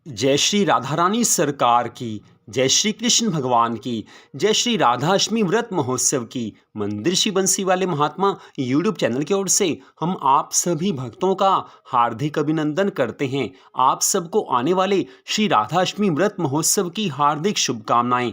जय श्री राधा रानी सरकार की, जय श्री कृष्ण भगवान की, जय श्री राधाष्टमी व्रत महोत्सव की। मंदिर श्री बंसी वाले महात्मा यूट्यूब चैनल की ओर से हम आप सभी भक्तों का हार्दिक अभिनंदन करते हैं। आप सबको आने वाले श्री राधाष्टमी व्रत महोत्सव की हार्दिक शुभकामनाएं।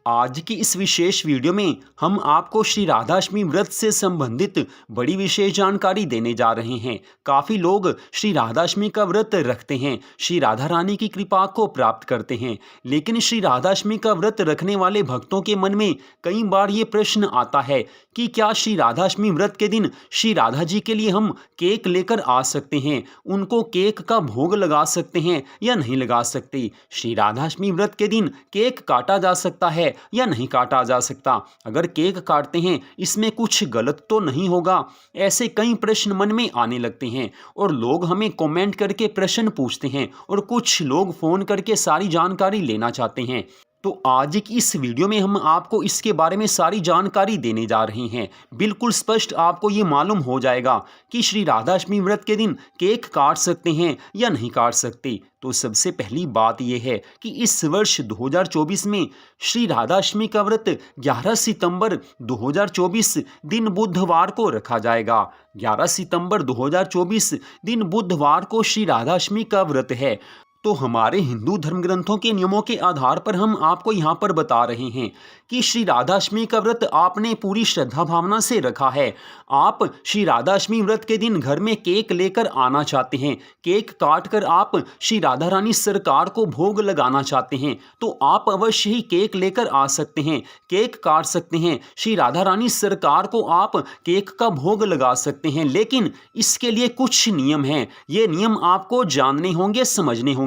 आज की इस विशेष वीडियो में हम आपको श्री राधाष्टमी व्रत से संबंधित बड़ी विशेष जानकारी देने जा रहे हैं। काफ़ी लोग श्री राधाष्टमी का व्रत रखते हैं, श्री राधा रानी की कृपा को प्राप्त करते हैं, लेकिन श्री राधाष्टमी का व्रत रखने वाले भक्तों के मन में कई बार ये प्रश्न आता है कि क्या श्री राधाष्टमी व्रत के दिन श्री राधा जी के लिए हम केक लेकर आ सकते हैं, उनको केक का भोग लगा सकते हैं या नहीं लगा सकते। श्री राधाष्टमी व्रत के दिन केक काटा जा सकता है या नहीं काटा जा सकता। अगर केक काटते हैं इसमें कुछ गलत तो नहीं होगा। ऐसे कई प्रश्न मन में आने लगते हैं और लोग हमें कमेंट करके प्रश्न पूछते हैं और कुछ लोग फ़ोन करके सारी जानकारी लेना चाहते हैं। तो आज की इस वीडियो में हम आपको इसके बारे में सारी जानकारी देने जा रहे हैं। बिल्कुल स्पष्ट आपको ये मालूम हो जाएगा कि श्री राधाष्टमी व्रत के दिन केक काट सकते हैं या नहीं काट सकते। तो सबसे पहली बात यह है कि इस वर्ष 2024 में श्री राधाष्टमी का व्रत 11 सितंबर 2024 दिन बुधवार को रखा जाएगा। 11 सितंबर 2024 दिन बुधवार को श्री राधाष्टमी का व्रत है। तो हमारे हिंदू धर्म ग्रंथों के नियमों के आधार पर हम आपको यहाँ पर बता रहे हैं कि श्री राधाष्टमी का व्रत आपने पूरी श्रद्धा भावना से रखा है। आप श्री राधाष्टमी व्रत के दिन घर में केक लेकर आना चाहते हैं, केक काट कर आप श्री राधा रानी सरकार को भोग लगाना चाहते हैं, तो आप अवश्य ही केक लेकर आ सकते हैं, केक काट सकते हैं, श्री राधा रानी सरकार को आप केक का भोग लगा सकते हैं। लेकिन इसके लिए कुछ नियम हैं, ये नियम आपको जानने होंगे, समझने होंगे।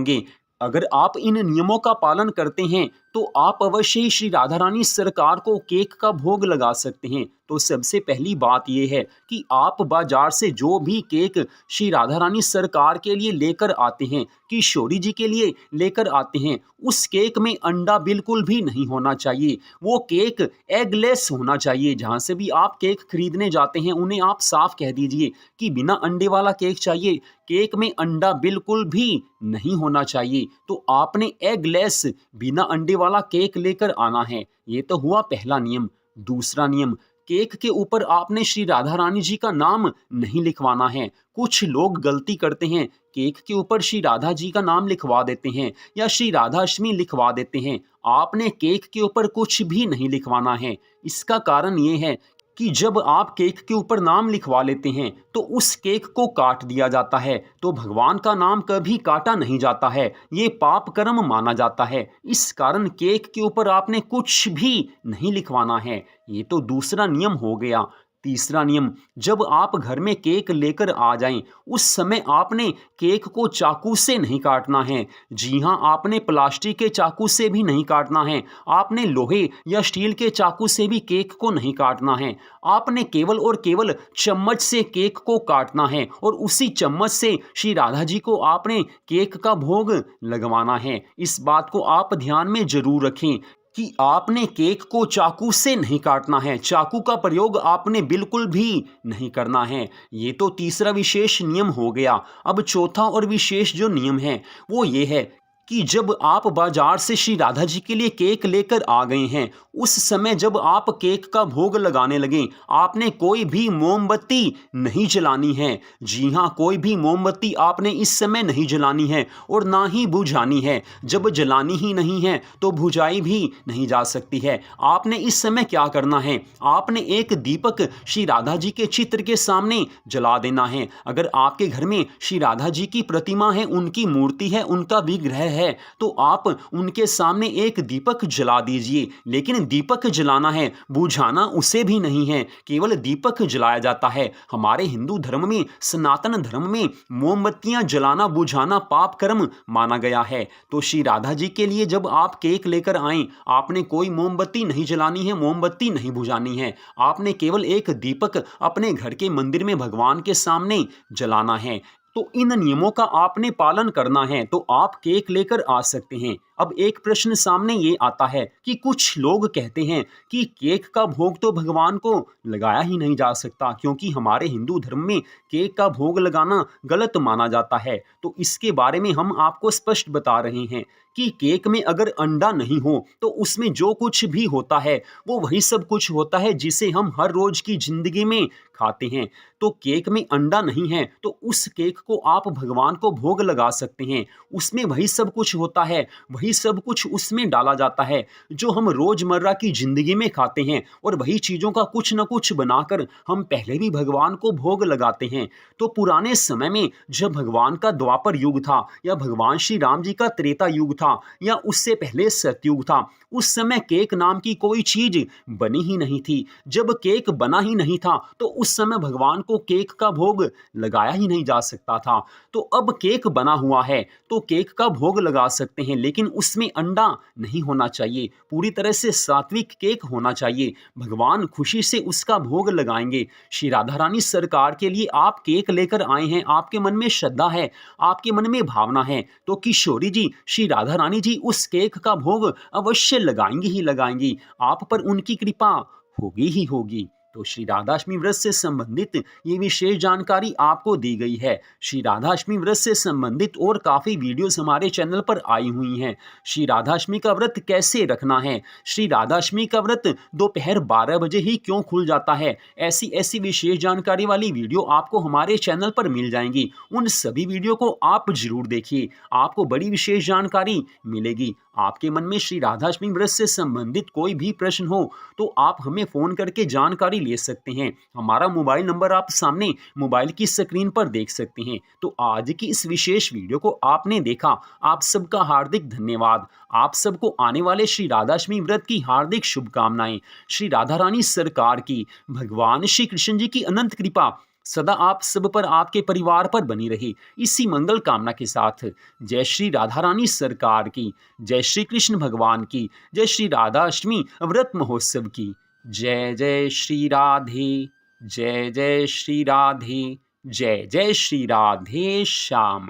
अगर आप इन नियमों का पालन करते हैं तो आप अवश्य ही श्री राधा रानी सरकार को केक का भोग लगा सकते हैं। तो सबसे पहली बात यह है कि आप बाजार से जो भी केक श्री राधा रानी सरकार के लिए लेकर आते हैं, किशोरी जी के लिए लेकर आते हैं, उस केक में अंडा बिल्कुल भी नहीं होना चाहिए। वो केक एगलेस होना चाहिए। जहाँ से भी आप केक खरीदने जाते हैं उन्हें आप साफ कह दीजिए कि बिना अंडे वाला केक चाहिए, केक में अंडा बिल्कुल भी नहीं होना चाहिए। तो आपने एगलेस बिना अंडे वाला केक लेकर आना है। ये तो हुआ पहला नियम। दूसरा नियम, केक के ऊपर आपने श्री राधा रानी जी का नाम नहीं लिखवाना है। कुछ लोग गलती करते हैं, केक के ऊपर श्री राधा जी का नाम लिखवा देते हैं या श्री राधाष्टमी लिखवा देते हैं। आपने केक के ऊपर कुछ भी नहीं लिखवाना है। इसका कारण ये है कि जब आप केक के ऊपर नाम लिखवा लेते हैं तो उस केक को काट दिया जाता है, तो भगवान का नाम कभी काटा नहीं जाता है, ये पाप कर्म माना जाता है। इस कारण केक के ऊपर आपने कुछ भी नहीं लिखवाना है। ये तो दूसरा नियम हो गया। तीसरा नियम, जब आप घर में केक लेकर आ जाएं, उस समय आपने केक को चाकू से नहीं काटना है। जी हाँ, आपने प्लास्टिक के चाकू से भी नहीं काटना है, आपने लोहे या स्टील के चाकू से भी केक को नहीं काटना है। आपने केवल और केवल चम्मच से केक को काटना है और उसी चम्मच से श्री राधा जी को आपने केक का भोग लगवाना है। इस बात को आप ध्यान में जरूर रखें कि आपने केक को चाकू से नहीं काटना है, चाकू का प्रयोग आपने बिल्कुल भी नहीं करना है। ये तो तीसरा विशेष नियम हो गया। अब चौथा और विशेष जो नियम है वो ये है कि जब आप बाजार से श्री राधा जी के लिए केक लेकर आ गए हैं, उस समय जब आप केक का भोग लगाने लगें, आपने कोई भी मोमबत्ती नहीं जलानी है। जी हाँ, कोई भी मोमबत्ती आपने इस समय नहीं जलानी है और ना ही बुझानी है। जब जलानी ही नहीं है तो बुझाई भी नहीं जा सकती है। आपने इस समय क्या करना है, आपने एक दीपक श्री राधा जी के चित्र के सामने जला देना है। अगर आपके घर में श्री राधा जी की प्रतिमा है, उनकी मूर्ति है, उनका विग्रह है, तो आप उनके सामने एक दीपक जला दीजिए। लेकिन दीपक जलाना है, बुझाना उसे भी नहीं है, केवल दीपक जलाया जाता है। हमारे हिंदू धर्म में, सनातन धर्म में मोमबत्तियां जलाना बुझाना पाप कर्म माना गया है। तो श्री राधा जी के लिए जब आप केक लेकर आएं, आपने कोई मोमबत्ती नहीं जलानी है, मोमबत्ती नहीं बुझानी है। आपने केवल एक दीपक अपने घर के मंदिर में भगवान के सामने जलाना है। तो इन नियमों का आपने पालन करना है तो आप केक लेकर आ सकते हैं। अब एक प्रश्न सामने ये आता है कि कुछ लोग कहते हैं कि केक का भोग तो भगवान को लगाया ही नहीं जा सकता, क्योंकि हमारे हिंदू धर्म में केक का भोग लगाना गलत माना जाता है। तो इसके बारे में हम आपको स्पष्ट बता रहे हैं कि केक में अगर अंडा नहीं हो तो उसमें जो कुछ भी होता है वो वही सब कुछ होता है जिसे हम हर रोज की जिंदगी में खाते हैं। तो केक में अंडा नहीं है तो उस केक को आप भगवान को भोग लगा सकते हैं। उसमें वही सब कुछ होता है, वही सब कुछ उसमें डाला जाता है जो हम रोजमर्रा की जिंदगी में खाते हैं, और वही चीजों का कुछ न कुछ बनाकर हम पहले भी भगवान को भोग लगाते हैं। तो पुराने समय में जब भगवान का द्वापर युग था, या भगवान श्री राम जी का त्रेता युग था, या उससे पहले सतयुग था, उस समय केक नाम की कोई चीज बनी ही नहीं थी। जब केक बना ही नहीं था तो उस समय भगवान को केक का भोग लगाया ही नहीं जा सकता था। तो अब केक बना हुआ है तो केक का भोग लगा सकते हैं, लेकिन उसमें अंडा नहीं होना चाहिए। पूरी तरह से सात्विक केक होना चाहिए। भगवान खुशी से उसका भोग लगाएंगे। श्री राधा रानी सरकार के लिए आप केक लेकर आए हैं, आपके मन में श्रद्धा है, आपके मन में भावना है, तो किशोरी जी, श्री राधा रानी जी उस केक का भोग अवश्य लगाएंगी ही लगाएंगी। आप पर उनकी कृपा होगी ही होगी। तो श्री राधाष्टमी व्रत से संबंधित ये विशेष जानकारी आपको दी गई है। श्री राधाष्टमी व्रत से संबंधित और काफ़ी वीडियोस हमारे चैनल पर आई हुई हैं। श्री राधाष्टमी का व्रत कैसे रखना है, श्री राधाष्टमी का व्रत दोपहर 12 बजे ही क्यों खुल जाता है, ऐसी ऐसी विशेष जानकारी वाली वीडियो आपको हमारे चैनल पर मिल जाएंगी। उन सभी वीडियो को आप जरूर देखिए, आपको बड़ी विशेष जानकारी मिलेगी। आपके मन में श्री राधाष्टमी व्रत से संबंधित कोई भी प्रश्न हो तो आप हमें फ़ोन करके जानकारी ले सकते हैं। हमारा मोबाइल नंबर आप सामने मोबाइल की स्क्रीन पर देख सकते हैं। तो आज की इस विशेष वीडियो को आपने देखा, आप सबका हार्दिक धन्यवाद। आप सबको आने वाले श्री राधाष्टमी व्रत की हार्दिक शुभकामनाएं। श्री राधा रानी सरकार की, भगवान श्री कृष्ण जी की अनंत कृपा सदा आप सब पर, आपके परिवार पर बनी रही, इसी मंगल कामना के साथ जय श्री राधा रानी सरकार की, जय श्री कृष्ण भगवान की, जय श्री राधाष्टमी व्रत महोत्सव की। जय जय श्री राधे, जय जय श्री राधे, जय जय श्री राधे श्याम।